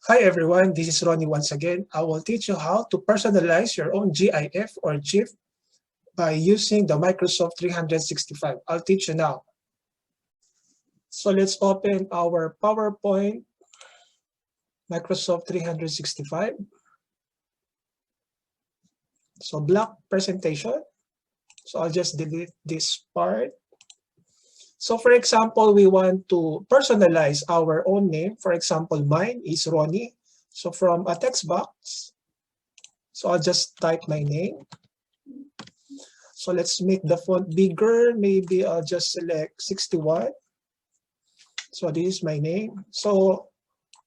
Hi everyone, this is Ronnie once again. I will teach you how to personalize your own GIF or GIF by using the Microsoft 365. I'll teach you now. So let's open our PowerPoint, Microsoft 365. So block presentation. So I'll just delete this part. So for example, we want to personalize our own name. For example, mine is Ronnie. So from a text box, so I'll just type my name. So let's make the font bigger. Maybe I'll just select 61. So this is my name. So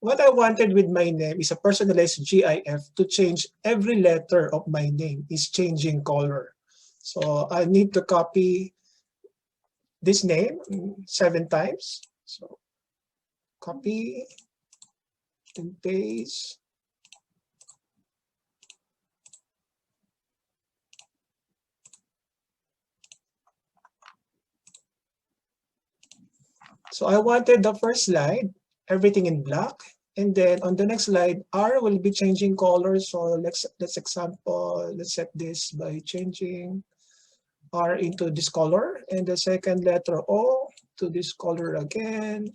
what I wanted with my name is a personalized GIF to change every letter of my name is changing color. So I need to copy this name 7 times. So copy and paste. So I wanted the first slide, everything in black. And then on the next slide, R will be changing colors. So let's set this by changing R into this color. And the second letter O to this color again.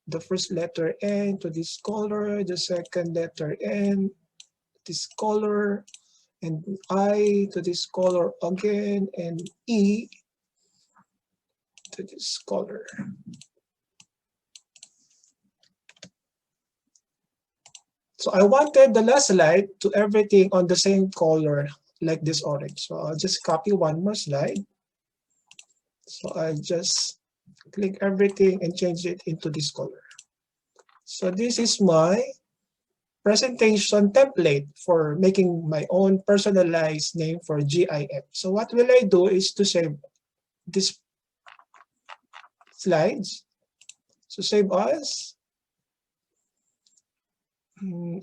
The first letter N to this color. The second letter N, this color. And I to this color again. And E to this color. So I wanted the last slide to everything on the same color like this orange. So I'll just copy one more slide. So I just click everything and change it into this color. So this is my presentation template for making my own personalized name for GIF. So what will I do is to save these slides. So save as.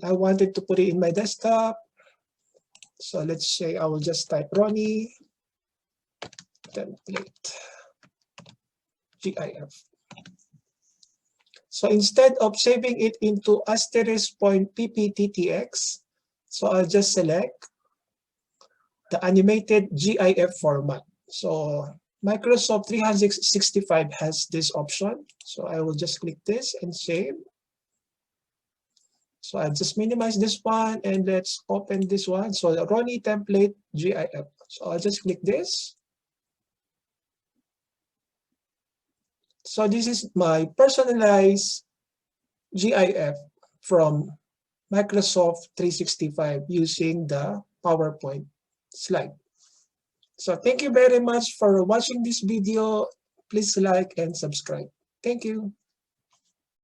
I wanted to put it in my desktop. So let's say I will just type Ronnie template GIF. So instead of saving it into *.ppttx, so I'll just select the animated GIF format. So Microsoft 365 has this option. So I will just click this and save. So I'll just minimize this one and let's open this one. So the Ronnie template GIF. So I'll just click this. So this is my personalized GIF from Microsoft 365 using the PowerPoint slide. So thank you very much for watching this video. Please like and subscribe. Thank you.